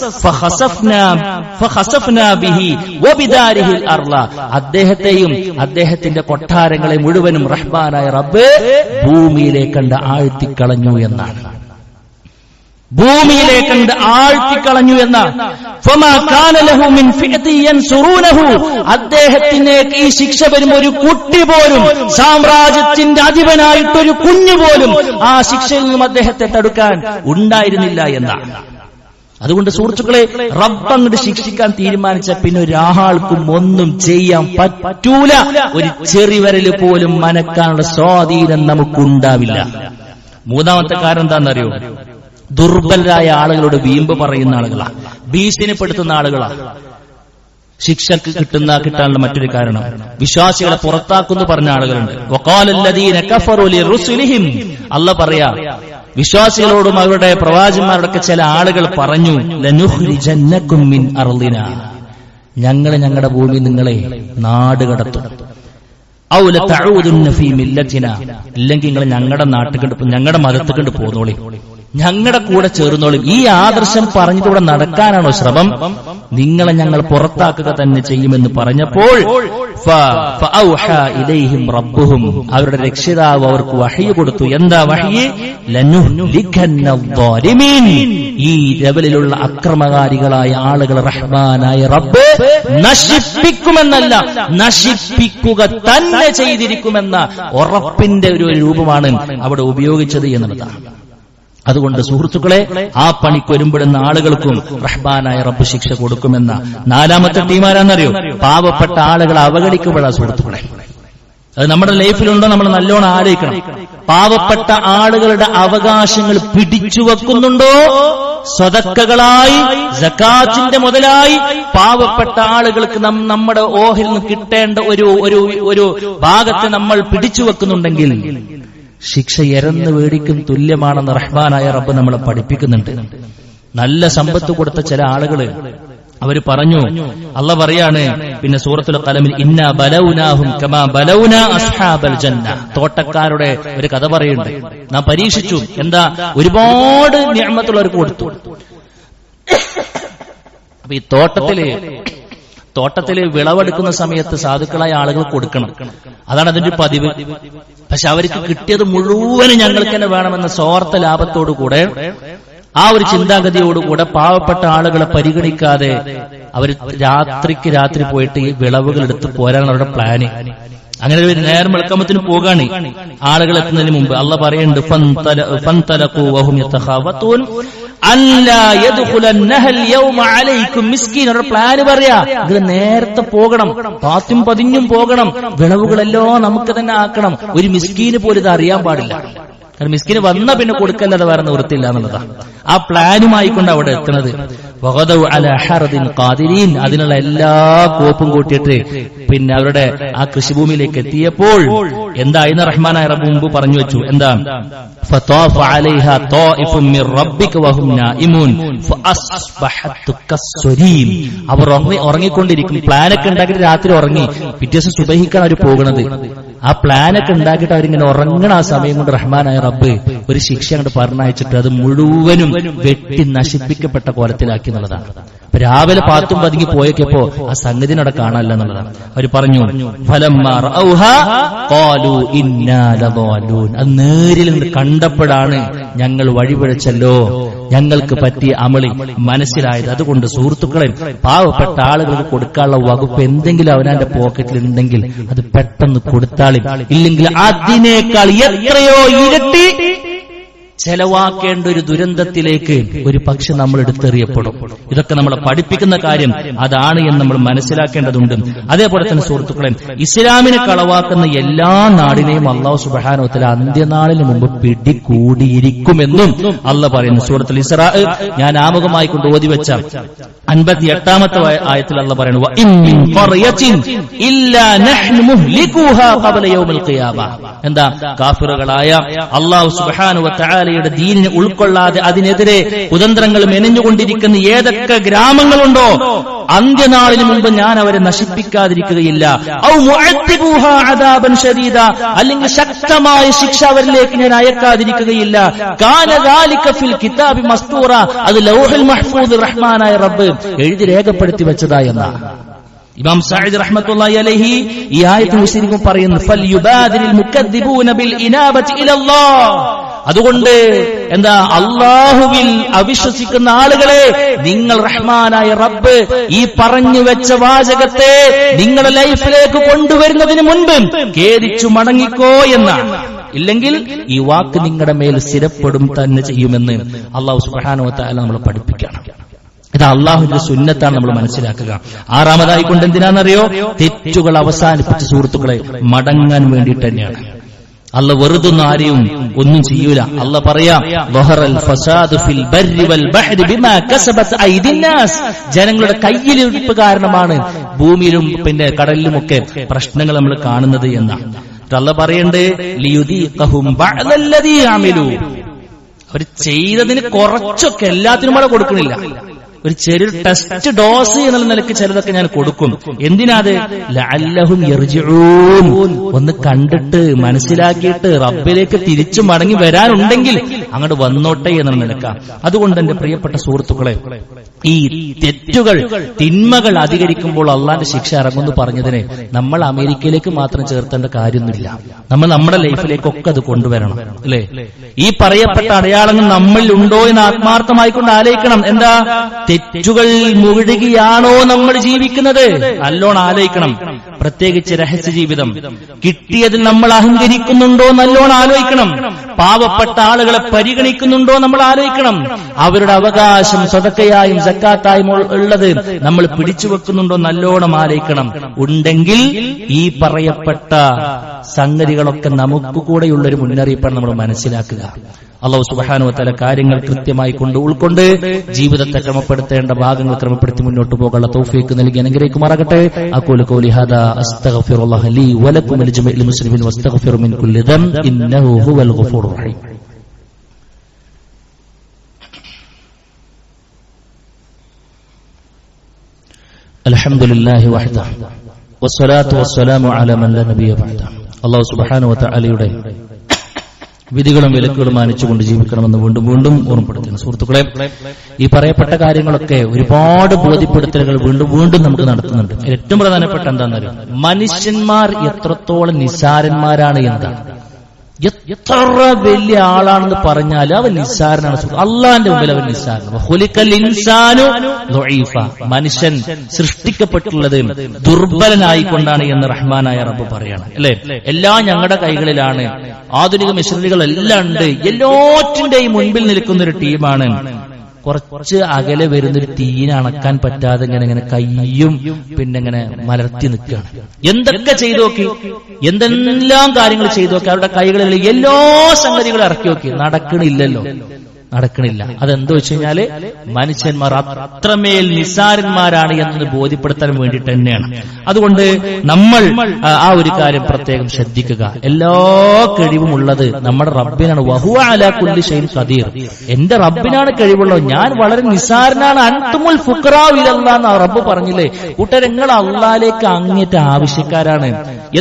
ഫഖസഫ്നാ ബിഹി വബിദാരിഹിൽ അർള, അദ്ദേഹത്തെയും അദ്ദേഹത്തിന്റെ കൊട്ടാരങ്ങളെ മുഴുവനും റഹ്മാനായ റബ്ബ് ഭൂമിയിലേക്കണ്ട് ആഴ്ത്തിക്കളഞ്ഞു എന്നാണ്. ഭൂമിയിലേക്കണ്ട് ആഴ്ത്തിക്കളഞ്ഞു എന്നാണ്. അദ്ദേഹത്തിനേക്ക് ഈ ശിക്ഷ വരുമ്പോൾ ഒരു കുട്ടി പോലും, സാമ്രാജ്യത്തിന്റെ അധിപനായിട്ടൊരു കുഞ്ഞുപോലും ആ ശിക്ഷയിൽ നിന്നും അദ്ദേഹത്തെ തടുക്കാൻ ഉണ്ടായിരുന്നില്ല എന്നാണ്. അതുകൊണ്ട് സുഹൃത്തുക്കളെ, റബ്ബങ്ങോട്ട് ശിക്ഷിക്കാൻ തീരുമാനിച്ച പിന്നെ ഒരാൾക്കും ഒന്നും ചെയ്യാൻ പറ്റൂല. ഒരു ചെറിവരല് പോലും മനക്കാനുള്ള സ്വാധീനം നമുക്കുണ്ടാവില്ല. മൂന്നാമത്തെ കാരണം എന്താണെന്നറിയോ? ദുർബലരായ ആളുകളോട് വീമ്പ് പറയുന്ന ആളുകളാ, ഭീഷണിപ്പെടുത്തുന്ന ആളുകളാ. ശിക്ഷക്ക് കിട്ടാനുള്ള മറ്റൊരു കാരണം വിശ്വാസികളെ പുറത്താക്കുന്നു പറഞ്ഞ ആളുകളുണ്ട്. വഖാലല്ലദീന കഫറു ലിറുസുലിഹിം, അല്ലാഹ് പറയാ വിശ്വാസികളോടും അവരുടെ പ്രവാചകന്മാരോടൊക്കെ ചില ആളുകൾ പറഞ്ഞു, ലനുഖ്രിജന്നകും മിൻ അർളിനാ, ഞങ്ങളുടെ ഭൂമി നിങ്ങളെ നാട് കടത്തും. ഔ ലതഊദുന്ന ഫീ മില്ലത്തിനാ, ഇല്ലെങ്കിൽ നിങ്ങൾ ഞങ്ങളുടെ നാട്ടിൽ ഞങ്ങളുടെ മതത്തിൽ കൊണ്ട് പോന്നോളി, ഞങ്ങളുടെ കൂടെ ചേർന്നോളും. ഈ ആദർശം പറഞ്ഞിട്ട് ഇവിടെ നടക്കാനാണോ ശ്രമം? നിങ്ങളെ ഞങ്ങൾ പുറത്താക്കുക തന്നെ ചെയ്യുമെന്ന് പറഞ്ഞപ്പോൾ ഫഔഹാ ഇലൈഹിം റബ്ബുഹും, അവരുടെ രക്ഷിതാവ് അവർക്ക് വഹ്യ് കൊടുത്തു. എന്താ വഹ്യ്? ലനുഹ്ലികന്നദ്ദാലിമീൻ, ഈ ലെവലിലുള്ള അക്രമകാരികളായ ആളുകൾ റഹ്മാനായ റബ്ബ് നശിപ്പിക്കുമെന്നല്ല, നശിപ്പിക്കുക തന്നെ ചെയ്തിരിക്കുമെന്ന ഉറപ്പിന്റെ ഒരു രൂപമാണ് അവിടെ ഉപയോഗിച്ചത് എന്നുള്ളതാണ്. അതുകൊണ്ട് സുഹൃത്തുക്കളെ, ആ പണിക്ക് ഒരുമ്പെടുന്ന ആളുകൾക്കും റഹ്മാനായ റബ്ബ് ശിക്ഷ കൊടുക്കുമെന്ന. നാലാമത്തെ ടീമാരാന്നറിയോ? പാവപ്പെട്ട ആളുകളെ അവഗണിക്കപ്പെടാ സുഹൃത്തുക്കളെ. അത് നമ്മുടെ ലൈഫിലുണ്ടോ നമ്മൾ നല്ലോണം ആലോചിക്കണം. പാവപ്പെട്ട ആളുകളുടെ അവകാശങ്ങൾ പിടിച്ചു വെക്കുന്നുണ്ടോ? സ്വതക്കകളായി, സകാത്തിന്റെ മുതലായി പാവപ്പെട്ട ആളുകൾക്ക് നമ്മുടെ ഓഹരിൽ നിന്ന് കിട്ടേണ്ട ഒരു ഭാഗത്തെ നമ്മൾ പിടിച്ചു വെക്കുന്നുണ്ടെങ്കിൽ ശിക്ഷ എരന്ന് വേടിക്കും തുല്യമാണെന്ന് റഹ്മാനായ റബ്ബ് നമ്മളെ പഠിപ്പിക്കുന്നുണ്ട്. നല്ല സമ്പത്ത് കൊടുത്ത ചില ആളുകള് അവര് പറഞ്ഞു, അല്ലാഹ് പറയാണ് പിന്നെ സൂറത്തുൽ ഖലമിൽ, ഇന്നാ ബലൗനാഹും കമാ ബലൗനാ അസ്ഹാബൽ ജന്ന, തോട്ടക്കാരുടെ ഒരു കഥ പറയുന്നുണ്ട്. നാം പരീക്ഷിച്ചു. എന്താ? ഒരുപാട് നിഅമത്തുള്ളവർക്ക് കൊടുത്തു. അപ്പൊ ഈ തോട്ടത്തില് വിളവെടുക്കുന്ന സമയത്ത് സാധുക്കളായ ആളുകൾ കൊടുക്കണം, അതാണ് അതിന്റെ പതിവ്. പക്ഷെ അവർക്ക് കിട്ടിയത് മുഴുവനും ഞങ്ങൾക്ക് തന്നെ വേണമെന്ന സ്വാർത്ഥ ലാഭത്തോടുകൂടെ, ആ ഒരു ചിന്താഗതിയോടുകൂടെ പാവപ്പെട്ട ആളുകളെ പരിഗണിക്കാതെ അവർ രാത്രി പോയിട്ട് ഈ വിളവുകൾ എടുത്ത് പോരാനാണ് അവരുടെ പ്ലാന്. അങ്ങനെ ഒരു നേരം വെളുക്കമ്പത്തിന് പോകാണ് ആളുകൾ എത്തുന്നതിന് മുമ്പ്. അല്ലാഹ് പറയുന്നുണ്ട്, ഫന്തലഖൂ വഹും യതഖാവതൂൻ അല്ലാ യദ്ഖുലന്നഹൽ യൗമ അലൈക്കും മിസ്കീൻ. അവരുടെ പ്ലാന് പറയാ, ഇത് നേരത്തെ പോകണം, പാത്തും പതിഞ്ഞും പോകണം, വിളവുകളെല്ലാം നമുക്ക് തന്നെ ആക്കണം. ഒരു മിസ്കീന് പോലും ഇത് അറിയാൻ പാടില്ല. കാരണം മിസ്കിന് വന്ന പിന്നെ കൊടുക്കല്ലാതെ വേറെ നിവൃത്തിയില്ല എന്നുള്ളതാണ്. ആ പ്ലാനുമായിക്കൊണ്ട് അവിടെ എത്തുന്നത്. അതിനുള്ള എല്ലാ കോപ്പും കൂട്ടിയിട്ട് പിന്നെ അവരുടെ ആ കൃഷിഭൂമിയിലേക്ക് എത്തിയപ്പോൾ എന്തായിരുന്നു റഹ്മാനായ റബ്ബ് മുമ്പ് പറഞ്ഞു വെച്ചു. എന്താ? ഫതാഫ അലൈഹാ ത്വാഇഫും മിർ റബ്ബിക വഹും നായിമൂൻ ഫഅസ്ബഹത് കസ്സരീം. അവർ ഉറങ്ങിക്കൊണ്ടിരിക്കും. പ്ലാനൊക്കെ ഉണ്ടാക്കിയിട്ട് രാത്രി ഉറങ്ങി, പിറ്റേ ദിവസം സുബഹിക്കാണ് അവർ പോകുന്നത്. ആ പ്ലാനൊക്കെ ഉണ്ടാക്കിയിട്ട് അവരിങ്ങനെ ഉറങ്ങണ ആ സമയം കൊണ്ട് റഹ്മാനായ റബ്ബ് ഒരു ശിക്ഷ അങ്ങോട്ട് പറഞ്ഞയച്ചിട്ട് അത് മുഴുവനും വെട്ടി നശിപ്പിക്കപ്പെട്ട കോലത്തിലാക്കി എന്നുള്ളതാണ്. രാവിലെ പാത്തും പതുങ്ങി പോയപ്പോ ആ സംഗതി അവിടെ കാണാനില്ല എന്നുള്ളതാണ്. അവർ പറഞ്ഞു, അത് നേരിൽ കണ്ടപ്പോഴാണ് ഞങ്ങൾ വഴിപിഴച്ചല്ലോ, ഞങ്ങൾക്ക് പറ്റിയ അമളി മനസ്സിലായത്. അതുകൊണ്ട് സുഹൃത്തുക്കളെ, പാവപ്പെട്ട ആളുകൾക്ക് കൊടുക്കാനുള്ള വകുപ്പ് എന്തെങ്കിലും അവനാന്റെ പോക്കറ്റിൽ ഉണ്ടെങ്കിൽ അത് പെട്ടെന്ന് കൊടുത്താളി. ഇല്ലെങ്കിൽ അതിനേക്കാൾ എത്രയോ ഇരട്ടി ചെലവാക്കേണ്ട ഒരു ദുരന്തത്തിലേക്ക് ഒരു പക്ഷെ നമ്മൾ എടുത്തെറിയപ്പെടും. ഇതൊക്കെ നമ്മളെ പഠിപ്പിക്കുന്ന കാര്യം അതാണ് എന്ന് നമ്മൾ മനസ്സിലാക്കേണ്ടതുണ്ട്. അതേപോലെ തന്നെ സുഹൃത്തുക്കളെ, ഇസ്ലാമിനെ കളവാക്കുന്ന എല്ലാ നാടിനെയും അല്ലാഹു സുബ്ഹാനഹു വ തആല അന്ത്യനാളിന് മുമ്പ് പിടികൂടിയിരിക്കുമെന്നും അല്ലാഹ് പറയുന്നു. സൂറത്തുൽ ഇസ്രാ ഞാൻ ആമുഖമായി കൊണ്ട് ഓതി വെച്ച 58-ാമത്തെ ആയത്തിൽ അല്ലാഹു പറയുന്നു വഇൻ മിൻ ഖർയത്തിൻ ഇല്ലാ നഹ്നു മുഹ്ലികുഹാ ഖബല യൗമിൽ ഖിയാമ. എന്താ? കാഫിറുകളായ അല്ലാഹു സുബ്ഹാനഹു വ തആലയുടെ ദീനിനെ ഉൾക്കൊള്ളാതെ അതിനെതിരെ കുതന്ത്രങ്ങൾ മെനഞ്ഞുകൊണ്ടിരിക്കുന്ന ഏതൊക്കെ ഗ്രാമങ്ങളുണ്ടോ അന്ത്യനാളിന് മുമ്പ് ഞാൻ അവരെ നശിപ്പിക്കാതിരിക്കുകയില്ല. ഔ മുഅദ്ദിബുഹാ അദാബൻ ശദീദ, അല്ലെങ്കിൽ ശക്തമായ ശിക്ഷ അവരിലേക്ക് ഞാൻ അയക്കാതിരിക്കുകയില്ല. കാന ദാലിക ഫിൽ കിതാബി മസ്തൂറ, അത് ലൗഹുൽ മഹ്ഫൂദ് റഹ്മാനായ റബ്ബ് എഴുതി രേഖപ്പെടുത്തി വെച്ചതായെന്നാണ് ഇമാം സഅദി റഹ്മത്തുള്ളാഹി അലൈഹി ഈ ആയത്ത് വിശദീകരിക്കുമ്പോൾ പറയുന്നു ഫൽയുബാദിരിൽ മുകദ്ദിബൂന ബിൽ ഇനാബതി ഇലല്ലാഹ്. അതുകൊണ്ട് എന്താ, അല്ലാഹുവിൽ അവിശ്വസിക്കുന്ന ആളുകളെ നിങ്ങൾ റഹ്മാനായ റബ്ബ് ഈ പറഞ്ഞു വെച്ച വാചകത്തെ നിങ്ങളുടെ ലൈഫിലേക്ക് കൊണ്ടുവരുന്നതിന് മുൻപ് ഖേദിച്ചു മടങ്ങിക്കോ എന്നാണ്. ഇല്ലെങ്കിൽ ഈ വാക്ക് നിങ്ങളുടെ മേൽ സ്ഥിരപ്പെടും തന്നെ ചെയ്യുമെന്ന് അല്ലാഹു സുബ്ഹാനഹു വ തആല നമ്മളെ പഠിപ്പിക്കുകയാണ്. ഇത് അള്ളാഹുവിന്റെ സുന്നത്താണ് നമ്മൾ മനസ്സിലാക്കുക. ആറാമതായിക്കൊണ്ട് എന്തിനാണെന്നറിയോ? തെറ്റുകൾ അവസാനിപ്പിച്ച സുഹൃത്തുക്കളെ മടങ്ങാൻ വേണ്ടിയിട്ട് തന്നെയാണ്. അല്ല വെറുതെ ആരെയും ഒന്നും ചെയ്യൂല. അല്ല പറയാം ജനങ്ങളുടെ കയ്യിലിരിപ്പ് കാരണമാണ് ഭൂമിയിലും പിന്നെ കടലിലുമൊക്കെ പ്രശ്നങ്ങൾ നമ്മൾ കാണുന്നത് എന്നാണ്. അല്ല പറയണ്ടേ ലിയുദീഖഹും ബഅദല്ലദീ അമിലു, അവർ ചെയ്തതിന് കുറച്ചൊക്കെ എല്ലാത്തിനും കൂടെ കൊടുക്കണില്ല. ഒരു ചെറിയൊരു ടെസ്റ്റ് ഡോസ് എന്നുള്ള നിലയ്ക്ക് ചിലതൊക്കെ ഞാൻ കൊടുക്കും. എന്തിനാത്? ലഅല്ലഹും യർജിഊൻ, ഒന്ന് കണ്ടിട്ട് മനസ്സിലാക്കിയിട്ട് റബ്ബിലേക്ക് തിരിച്ചു മടങ്ങി വരാനുണ്ടെങ്കിൽ അങ്ങോട്ട് വന്നോട്ടെ എന്നുള്ള നിലക്കാണ്. അതുകൊണ്ട് എന്റെ പ്രിയപ്പെട്ട സുഹൃത്തുക്കളെ, ഈ തെറ്റുകൾ തിന്മകൾ അധികരിക്കുമ്പോൾ അള്ളാന്റെ ശിക്ഷ ഇറങ്ങുമെന്ന് പറഞ്ഞതിനെ നമ്മൾ അമേരിക്കയിലേക്ക് മാത്രം ചേർത്തേണ്ട കാര്യമൊന്നുമില്ല. നമ്മൾ നമ്മുടെ ലൈഫിലേക്കൊക്കെ അത് കൊണ്ടുവരണം, അല്ലേ? ഈ പറയപ്പെട്ട അടയാളങ്ങൾ നമ്മളിൽ ഉണ്ടോ എന്ന് ആത്മാർത്ഥമായിക്കൊണ്ട് ആലോചിക്കണം. എന്താ? തെറ്റുകൾ മുഴുകിയാണോ നമ്മൾ ജീവിക്കുന്നത്? നല്ലോണം ആലോചിക്കണം. പ്രത്യേകിച്ച് രഹസ്യ ജീവിതം കിട്ടിയതിൽ നമ്മൾ അഹങ്കരിക്കുന്നുണ്ടോ? നല്ലോണം ആലോചിക്കണം. പാവപ്പെട്ട ആളുകളെ പരിഗണിക്കുന്നുണ്ടോ? നമ്മൾ ആലോചിക്കണം. അവരുടെ അവകാശം സദഖയായും സക്കാത്തായും ഉള്ളത് നമ്മൾ പിടിച്ചു വെക്കുന്നുണ്ടോ? നല്ലോണം ആലോചിക്കണം. ഉണ്ടെങ്കിൽ ഈ പറയപ്പെട്ട സംഗതികളൊക്കെ നമുക്ക് കൂടെയുള്ളൊരു മുന്നറിയിപ്പാണ് നമ്മൾ മനസ്സിലാക്കുക. അല്ലാഹു സുബ്ഹാനഹു വ തആല കാര്യങ്ങൾ കൃത്യമായി ഉൾക്കൊണ്ട് ജീവിതത്തെ ക്രമപ്പെടുത്തേണ്ട ഭാഗങ്ങൾ ക്രമപ്പെടുത്തി മുന്നോട്ട് പോകാനുള്ള തൗഫീഖ് നൽകി അനുഗ്രഹിക്കുമാറാകട്ടെ. അഖൂലു ഖൗലി ഹാദാ അസ്തഗ്ഫിറുല്ലാഹ ലീ വലക്കും വലിജമീഇൽ മുസ്ലിമീൻ വസ്തഗ്ഫിറു മിൻ കുല്ലി ദംബ് ഇന്നഹു ഹുവൽ ഗഫൂറുർ റഹീം. അൽഹംദുലില്ലാഹി വഹ്ദഹു വസ്സലാത്തു വസ്സലാമു അലാ മൻ ലാ നബിയ്യ ബഅദഹു. അല്ലാഹു സുബ്ഹാനഹു വ തആലയുടെ വിധികളും വിലക്കുകളും മാനിച്ചുകൊണ്ട് ജീവിക്കണമെന്ന് വീണ്ടും വീണ്ടും ഓർമ്മപ്പെടുത്തുന്നു. സുഹൃത്തുക്കളെ, ഈ പറയപ്പെട്ട കാര്യങ്ങളൊക്കെ ഒരുപാട് ബോധ്യപ്പെടുത്തലുകൾ വീണ്ടും വീണ്ടും നമുക്ക് നടത്തുന്നുണ്ട്. ഏറ്റവും പ്രധാനപ്പെട്ട എന്താണെന്നറിയാം? മനുഷ്യന്മാർ എത്രത്തോളം നിസ്സാരന്മാരാണ് എന്താണ്. എത്ര വലിയ ആളാണെന്ന് പറഞ്ഞാൽ അവൻ നിസ്സാരനാണ്. അള്ളാന്റെ മുമ്പിൽ അവൻ നിസ്സാരനാണ്. ഖുലിഖൽ ഇൻസാനു ദുഈഫ, മനുഷ്യൻ സൃഷ്ടിക്കപ്പെട്ടുള്ളത് ദുർബലനായിക്കൊണ്ടാണ് എന്ന് റഹ്മാനായ റബ്ബ് പറയാണ്, അല്ലെ? എല്ലാം ഞങ്ങളുടെ കൈകളിലാണ്. ആധുനിക മെഷീനറികളെല്ലാം ഉണ്ട്. എല്ലാറ്റിന്റെയും മുൻപിൽ നിൽക്കുന്ന ഒരു ടീമാണ്. കുറച്ച് അകലെ വരുന്നൊരു തീയിനെ അണക്കാൻ പറ്റാതെ ഇങ്ങനെ കയ്യും പിന്നെ ഇങ്ങനെ മലർത്തി നിൽക്കുകയാണ്. എന്തൊക്കെ ചെയ്തു നോക്കി, എന്തെല്ലാം കാര്യങ്ങൾ ചെയ്തു നോക്കി, അവരുടെ കൈകളിൽ എല്ലാ സംഗതികളും ഇറക്കി നോക്കി, നടക്കണില്ലല്ലോ, നടക്കണില്ല. അതെന്താ വെച്ച് കഴിഞ്ഞാല് മനുഷ്യന്മാർ അത്രമേൽ നിസ്സാരന്മാരാണ് എന്ന് ബോധ്യപ്പെടുത്താൻ വേണ്ടിയിട്ട് തന്നെയാണ്. അതുകൊണ്ട് നമ്മൾ ആ ഒരു കാര്യം പ്രത്യേകം ശ്രദ്ധിക്കുക. എല്ലാ കഴിവും ഉള്ളത് നമ്മുടെ റബ്ബിനാണ്. വഹുവ അലാ കുല്ലി ഷൈഇൻ ഖദീർ, എന്റെ റബ്ബിനാണ് കഴിവുള്ളത്, ഞാൻ വളരെ നിസ്സാരനാണ്. അൻതുമുൽ ഫുഖറാഉ ഇലല്ലാഹ് എന്ന് റബ്ബ് പറഞ്ഞില്ലേ? കൂട്ടരെ, നിങ്ങൾ അല്ലാഹുവിലേക്ക് അങ്ങേറ്റ ആവശ്യക്കാരാണ്.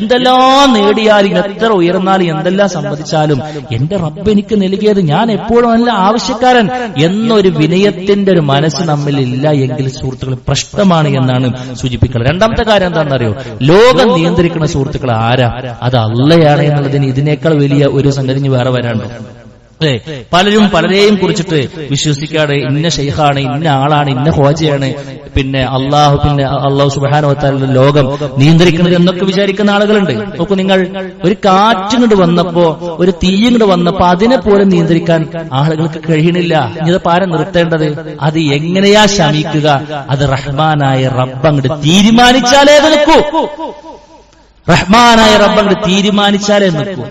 എന്തെല്ലാം നേടിയാലും എത്ര ഉയർന്നാലും എന്തെല്ലാം സമ്പാദിച്ചാലും എന്റെ റബ്ബ് എനിക്ക് നൽകിയത് ഞാൻ എപ്പോഴും നല്ല ആവശ്യക്കാരൻ എന്നൊരു വിനയത്തിന്റെ ഒരു മനസ്സ് നമ്മിൽ ഇല്ല എങ്കിൽ സുഹൃത്തുക്കൾ പ്രശ്നമാണ് എന്നാണ് സൂചിപ്പിക്കുന്നത്. രണ്ടാമത്തെ കാര്യം എന്താണെന്നറിയോ? ലോകം നിയന്ത്രിക്കുന്ന സുഹൃത്തുക്കൾ ആരാ? അത് അള്ളയാണ് എന്നുള്ളതിന് ഇതിനേക്കാൾ വലിയ ഒരു സംഗതി വേറെ വരാണ്ടോ? അല്ലെ? പലരും പലരെയും കുറിച്ചിട്ട് വിശ്വസിക്കാതെ ഇന്ന ഷെയ്ഖാണ്, ഇന്ന ആളാണ്, ഇന്ന ഹോജയാണ്, പിന്നെ അള്ളാഹു സുബ്ഹാനഹു വ തആല ലോകം നിയന്ത്രിക്കുന്നത് എന്നൊക്കെ വിചാരിക്കുന്ന ആളുകളുണ്ട്. നോക്കൂ നിങ്ങൾ, ഒരു കാറ്റിങ്ങോട്ട് വന്നപ്പോ, ഒരു തീയിങ്ങോട്ട് വന്നപ്പോ അതിനെ പോലും നിയന്ത്രിക്കാൻ ആളുകൾക്ക് കഴിയണില്ല. ഇത് പാരം നിർത്തേണ്ടത്, അത് എങ്ങനെയാ ശമിക്കുക? അത് റഹ്മാനായ റബ്ബ് അങ്ങോട്ട് തീരുമാനിച്ചാലേ അത് നിൽക്കൂ. റഹ്മാനായ റബ്ബ് അങ്ങോട്ട് തീരുമാനിച്ചാലേ നിൽക്കൂ.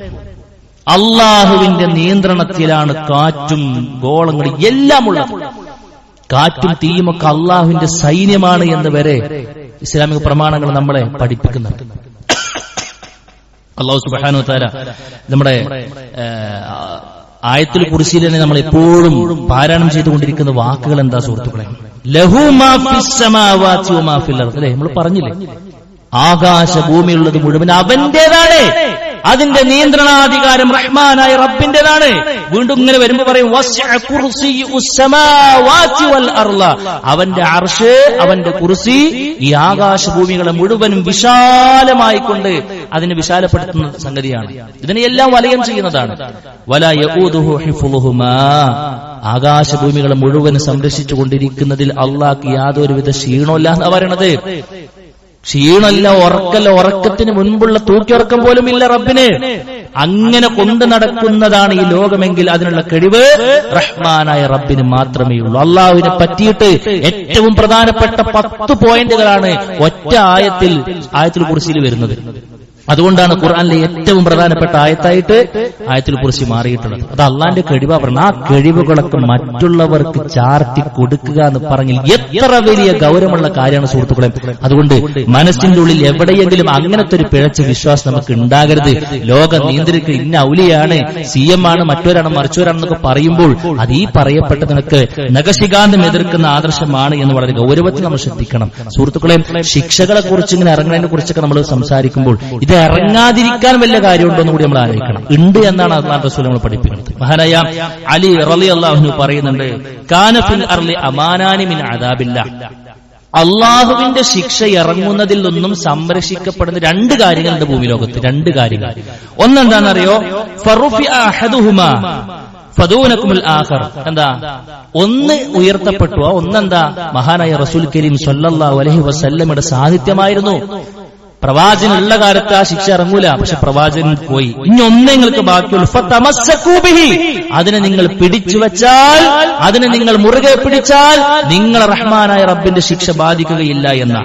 അള്ളാഹുവിന്റെ നിയന്ത്രണത്തിലാണ് കാറ്റും ഗോളങ്ങളും എല്ലാം ഉള്ളത്. കാറ്റും തീയുമൊക്കെ അള്ളാഹുവിന്റെ സൈന്യമാണ് എന്ന് വരെ ഇസ്ലാമിക പ്രമാണങ്ങൾ നമ്മളെ പഠിപ്പിക്കുന്നുണ്ട്. അല്ലാഹു സുബ്ഹാനഹു വ തആല നമ്മുടെ ആയത്തുൽ കുർസിയിൽ തന്നെ നമ്മൾ എപ്പോഴും പാരായണം ചെയ്തുകൊണ്ടിരിക്കുന്ന വാക്കുകൾ എന്താ സുഹൃത്തുക്കളെ? ലഹു മാ ഫിസ് സമാവാതി വമാ ഫിൽ അർദ്. അല്ലേ, നമ്മൾ പറഞ്ഞില്ലേ, ആകാശ ഭൂമിയുള്ളത് മുഴുവൻ അവന്റേതാണ്. അതിന്റെ നിയന്ത്രണാധികാരം റഹ്മാനായ റബ്ബിന്റേതാണ്. വീണ്ടും ഇങ്ങനെ വരുമ്പോ പറയും വസ്അ കുർസിയുസ് സമാവാതി വൽ അർള. അവന്റെ അർശ്, അവന്റെ കുർസി ഈ ആകാശഭൂമികളെ മുഴുവനും വിശാലമായിക്കൊണ്ട് അതിനെ വിശാലപ്പെടുത്തുന്ന സംഗതിയാണ്. ഇതിനെയെല്ലാം വലയം ചെയ്യുന്നതാണ്. വലാ യഊദുഹു ഹിഫ്ളുഹുമാ. ആകാശഭൂമികളെ മുഴുവൻ സംരക്ഷിച്ചു കൊണ്ടിരിക്കുന്നതിൽ അള്ളാഹ്ക്ക് യാതൊരുവിധ ക്ഷീണമില്ല എന്നാ പറയണത്. ക്ഷീണമല്ല, ഉറക്കല്ല, ഉറക്കത്തിന് മുൻപുള്ള തൂക്കിയുറക്കം പോലും ഇല്ല റബ്ബിന്. അങ്ങനെ കൊണ്ടു നടക്കുന്നതാണ് ഈ ലോകമെങ്കിൽ അതിനുള്ള കഴിവ് റഹ്മാനായ റബ്ബിന് മാത്രമേ ഉള്ളൂ. അള്ളാഹുവിനെ പറ്റിയിട്ട് ഏറ്റവും പ്രധാനപ്പെട്ട 10 പോയിന്റുകളാണ് ഒറ്റ ആയത്തുൽ കുർസിയിൽ വരുന്നത്. അതുകൊണ്ടാണ് ഖുർആനിലെ ഏറ്റവും പ്രധാനപ്പെട്ട ആയത്തായിട്ട് ആയത്തുൽ കുർസി മാറിയിട്ടുള്ളത്. അത് അള്ളാന്റെ കഴിവാ പറഞ്ഞ ആ കഴിവുകളൊക്കെ മറ്റുള്ളവർക്ക് ചാർത്തി കൊടുക്കുക എന്ന് പറഞ്ഞാൽ എത്ര വലിയ ഗൗരവമുള്ള കാര്യമാണ് സുഹൃത്തുക്കളെ. അതുകൊണ്ട് മനസ്സിന്റെ ഉള്ളിൽ എവിടെയെങ്കിലും അങ്ങനത്തെ ഒരു പിഴച്ച വിശ്വാസം നമുക്ക് ഉണ്ടാകരുത്. ലോകം നിയന്ത്രിക്കുക ഇന്ന ഔലിയാണ്, CM ആണ്, മറ്റൊരാണ്, മറിച്ചവരാണെന്നൊക്കെ പറയുമ്പോൾ അത് ഈ പറയപ്പെട്ടതിനൊക്കെ നഖശികാന്തം എതിർക്കുന്ന ആദർശമാണ് എന്ന് വളരെ ഗൗരവത്തിൽ നമ്മൾ ശ്രദ്ധിക്കണം സുഹൃത്തുക്കളെ. ശിക്ഷകളെ കുറിച്ച് ഇങ്ങനെ ഇറങ്ങുന്നതിനെ കുറിച്ചൊക്കെ നമ്മൾ സംസാരിക്കുമ്പോൾ ഇത് ഇറങ്ങാതിരിക്കാൻ വല്ല കാര്യമുണ്ടോ എന്ന് കൂടി നമ്മൾ ആലോചിക്കണം. ഉണ്ട് എന്നാണ് അല്ലാഹു റസൂൽ നമ്മൾ പഠിപ്പിക്കുന്നത്. മഹാനായ അലി റളിയല്ലാഹു അൻഹു പറയുന്നുണ്ട്, കാന ഫിൽ അർളി അമാനാനി മിൻ അദാബില്ലാഹ്. അള്ളാഹുവിന്റെ ശിക്ഷ ഇറങ്ങുന്നതിൽ നിന്നും സംരക്ഷിക്കപ്പെടുന്ന 2 കാര്യങ്ങളുണ്ട് ഭൂമി ലോകത്ത്. 2 കാര്യങ്ങൾ. ഒന്നെന്താണെന്നറിയോ? ഫറുഫിഅ അഹദുഹുമാ ഫദൂനകുമുൽ ആഖർ. എന്താ? ഒന്ന് ഉയർത്തപ്പെട്ടു. ഒന്നെന്താ? മഹാനായ റസൂൽ കരീം സ്വല്ലല്ലാഹു അലൈഹി വസല്ലമയുടെ സാന്നിധ്യമായിരുന്നു. പ്രവാചകനുള്ള കാലത്ത് ആ ശിക്ഷ ഇറങ്ങൂല, പക്ഷെ പ്രവാചകൻ പോയി. ഇനി ഒന്നേ നിങ്ങൾക്ക് ബാക്കിയുള്ളൂ. ഫതമസ്സകൂ ബിഹി. അതിനെ നിങ്ങൾ പിടിച്ചു വെച്ചാൽ, അതിനെ നിങ്ങൾ മുറുകെ പിടിച്ചാൽ നിങ്ങളെ റഹ്മാനായ റബ്ബിന്റെ ശിക്ഷ ബാധിക്കുകയില്ല എന്ന.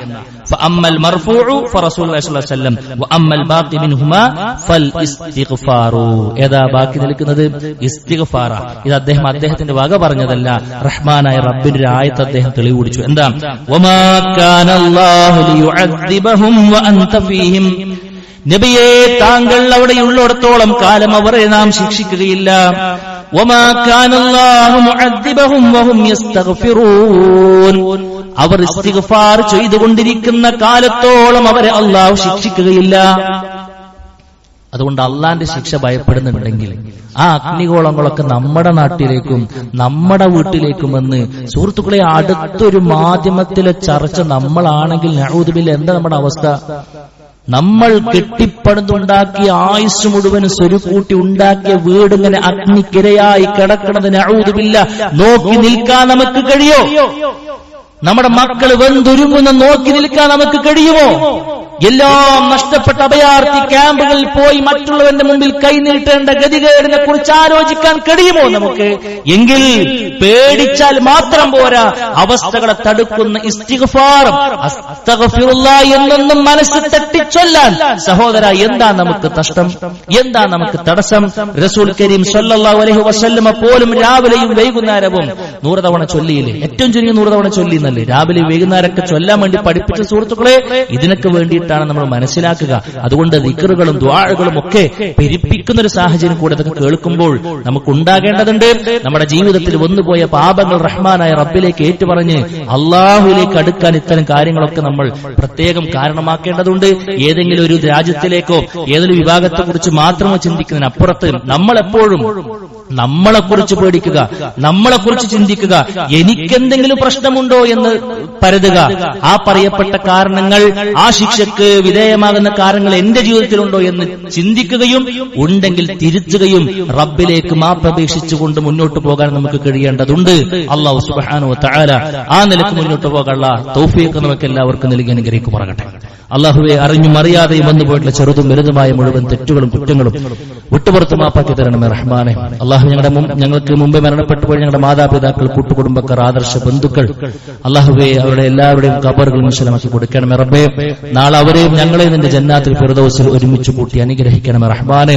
ഫഅമ്മൽ മർഫൂഉ ഫറസൂലുള്ളാഹി സ്വല്ലല്ലാഹു അലൈഹി വസല്ലം വഅമ്മൽ ബാഖി മിൻഹുമാ ഫൽ ഇസ്തിഗ്ഫാറു. ഏതാ ബാക്കി നിൽക്കുന്നത്? ഇസ്തിഗ്ഫാറ. ഇത് അദ്ദേഹത്തിന്റെ വക പറഞ്ഞതല്ല, റഹ്മാനായ റബ്ബിന്റെ ആയത്ത് അദ്ദേഹം തെളിവ് കുടിച്ചു. എന്താ? വമാ കാനല്ലാഹു ലിയുഅദ്ദിബഹും വഅൻത ഫീഹിം. നബിയേ, താങ്കൾ അവിടെയുള്ളിടത്തോളം കാലം അവരെ നാം ശിക്ഷിക്കുകയില്ല. വമാ കാനല്ലാഹു മുഅദ്ദിബഹും വഹും യസ്തഗ്ഫിറൂൻ. അവർ ഇസ്തിഗ്ഫാർ ചെയ്തുകൊണ്ടിരിക്കുന്ന കാലത്തോളം അവരെ അള്ളാഹു ശിക്ഷിക്കുകയില്ല. അതുകൊണ്ട് അള്ളാന്റെ ശിക്ഷ ഭയപ്പെടുന്നുണ്ടെങ്കിൽ ആ അഗ്നിഗോളങ്ങളൊക്കെ നമ്മുടെ നാട്ടിലേക്കും നമ്മുടെ വീട്ടിലേക്കും വന്ന് സുഹൃത്തുക്കളെ, അടുത്തൊരു മാധ്യമത്തിലെ ചർച്ച നമ്മളാണെങ്കിൽ നഊദു ബില്ലാഹ് എന്താ നമ്മുടെ അവസ്ഥ? നമ്മൾ കെട്ടിപ്പടുത്തുണ്ടാക്കിയ ആയുസ് മുഴുവൻ സ്വരുക്കൂട്ടി ഉണ്ടാക്കിയ വീടിങ്ങനെ അഗ്നിക്കിരയായി കിടക്കണത് നഊദു ബില്ലാഹ് നോക്കി നിൽക്കാൻ നമുക്ക് കഴിയോ? നമ്മുടെ മക്കൾ വെന്തുരുങ്ങുന്ന നോക്കി നിൽക്കാൻ നമുക്ക് കഴിയുമോ? എല്ലാം നഷ്ടപ്പെട്ട അഭയാർത്ഥി ക്യാമ്പുകളിൽ പോയി മറ്റുള്ളവന്റെ മുമ്പിൽ കൈനീട്ടേണ്ട ഗതികേടിനെ കുറിച്ച് ആലോചിക്കാൻ കഴിയുമോ നമുക്ക്? എങ്കിൽ പേടിച്ചാൽ മാത്രം പോരാ, അവസ്ഥകളെ തടുക്കുന്ന ഇസ്തിഗ്ഫാർ, അസ്തഗ്ഫിറുല്ലാഹ് എന്നൊന്നും മനസ്സ് തട്ടിച്ചൊല്ലാൻ സഹോദര എന്താ നമുക്ക് നഷ്ടം? എന്താ നമുക്ക് തടസ്സം? റസൂൽ കരീം സ്വല്ലല്ലാഹു അലൈഹി വസല്ലമ പോലും രാവിലെയും വൈകുന്നേരവും 100 തവണ ചൊല്ലിയില്ലേ? ഏറ്റവും ചുരുങ്ങിയ 100 തവണ ചൊല്ലിയെന്നല്ലേ? രാവിലെ വൈകുന്നേരമൊക്കെ ചൊല്ലാൻ വേണ്ടി പഠിപ്പിച്ച സുഹൃത്തുക്കളെ, ഇതിനൊക്കെ വേണ്ടിയിട്ടാണ് നമ്മൾ മനസ്സിലാക്കുക. അതുകൊണ്ട് ദിക്റുകളും ദുആകളും ഒക്കെ പെരുപ്പിക്കുന്ന ഒരു സാഹചര്യം കൂടെ അതൊക്കെ കേൾക്കുമ്പോൾ നമുക്ക് ഉണ്ടാകേണ്ടതുണ്ട്. നമ്മുടെ ജീവിതത്തിൽ വന്നുപോയ പാപങ്ങൾ റഹ്മാനായ റബ്ബിലേക്ക് ഏറ്റുപറഞ്ഞ് അള്ളാഹുവിലേക്ക് അടുക്കാൻ ഇത്തരം കാര്യങ്ങളൊക്കെ നമ്മൾ പ്രത്യേകം കാരണമാക്കേണ്ടതുണ്ട്. ഏതെങ്കിലും ഒരു രാജ്യത്തിലേക്കോ ഏതൊരു വിഭാഗത്തെക്കുറിച്ച് മാത്രമോ ചിന്തിക്കുന്നതിനപ്പുറത്ത് നമ്മളെപ്പോഴും നമ്മളെക്കുറിച്ച് പേടിക്കുക, നമ്മളെക്കുറിച്ച് ചിന്തിക്കുക. എനിക്കെന്തെങ്കിലും പ്രശ്നമുണ്ടോ എന്ന് പരതുക. ആ പറയപ്പെട്ട കാരണങ്ങൾ, ആ ശിക്ഷക്ക് വിധേയമാകുന്ന കാരണങ്ങൾ എന്റെ ജീവിതത്തിലുണ്ടോ എന്ന് ചിന്തിക്കുകയും ഉണ്ടെങ്കിൽ തിരുത്തുകയും റബ്ബിലേക്ക് മാപ്പപേക്ഷിച്ചുകൊണ്ട് മുന്നോട്ട് പോകാൻ നമുക്ക് കഴിയേണ്ടതുണ്ട്. അല്ലാഹു സുബ്ഹാനഹു വ തആല ആ നിലക്ക് മുന്നോട്ട് പോകാനുള്ള തൗഫീഖ് നമുക്ക് എല്ലാവർക്കും നൽകി അനുഗ്രഹിക്കുമാറാകട്ടെ. അള്ളാഹുവെ അറിഞ്ഞും അറിയാതെയും വന്നുപോയിട്ടുള്ള ചെറുതും വലുതുമായ മുഴുവൻ തെറ്റുകളും കുറ്റങ്ങളും വിട്ടുപുറത്ത് മാപ്പാക്കി തരണമേ റഹ്മാനെ. അള്ളാഹു ഞങ്ങൾക്ക് മുമ്പേ മരണപ്പെട്ടുപോയി ഞങ്ങളുടെ മാതാപിതാക്കൾ, കൂട്ടുകുടുംബക്കാർ, ആദർശ ബന്ധുക്കൾ, അള്ളാഹുവെ അവരുടെ എല്ലാവരുടെയും ഖബറുകൾ വിശാലമാക്കി കൊടുക്കണമേ റബ്ബേ. നാളെ അവരെയും ഞങ്ങളെയും നിന്റെ ജന്നാത്തുൽ ഫിർദൗസിൽ ഒരുമിച്ച് കൂട്ടി അനുഗ്രഹിക്കണമേ റഹ്മാനെ.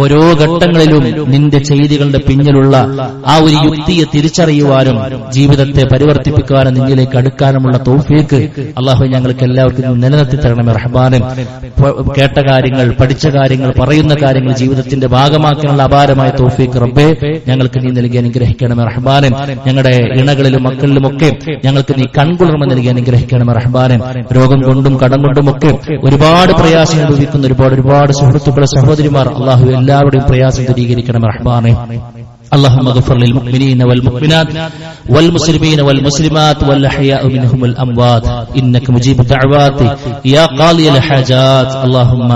ഓരോ ഘട്ടങ്ങളിലും നിന്റെ ചെയ്തികളുടെ പിന്നിലുള്ള ആ ഒരു യുക്തിയെ തിരിച്ചറിയുവാനും ജീവിതത്തെ പരിവർത്തിപ്പിക്കുവാനും നിന്നിലേക്ക് അടുക്കാനുമുള്ള തൗഫീഖ് അള്ളാഹു ഞങ്ങൾക്ക് എല്ലാവർക്കും നിലനിർത്തി തരണമേ റഹ്മാനെ. കേട്ട കാര്യങ്ങൾ, പഠിച്ച കാര്യങ്ങൾ, പറയുന്ന കാര്യങ്ങൾ ജീവിതത്തിന്റെ ഭാഗമാക്കാനുള്ള അപാരമായ തൗഫീഖ് റബ്ബേ ഞങ്ങൾക്ക് നീ നൽകി അനുഗ്രഹിക്കണമേ റഹ്മാനെ. ഞങ്ങളുടെ ഇണകളിലും മക്കളിലുമൊക്കെ ഞങ്ങൾക്ക് നീ കൺകുളിർമ നൽകി അനുഗ്രഹിക്കണമേ റഹ്മാനെ. രോഗം കൊണ്ടും കടം കൊണ്ടുമൊക്കെ ഒരുപാട് പ്രയാസം അനുഭവിക്കുന്ന ഒരുപാട് സുഹൃത്തുക്കളെ, സഹോദരിമാർ, അള്ളാഹു എല്ലാവരുടെയും പ്രയാസം ദൂരീകരിക്കണമേ റഹ്മാനെ. اللهم اغفر للمؤمنين والمؤمنات والمسلمين والمسلمات والأحياء منهم والأموات إنك مجيب الدعوات يا قاضي الحاجات. اللهم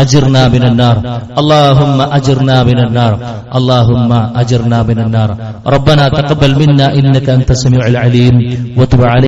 أجرنا من النار، اللهم أجرنا من النار، اللهم أجرنا من النار. ربنا تقبل منا إنك أنت السميع العليم وتب علينا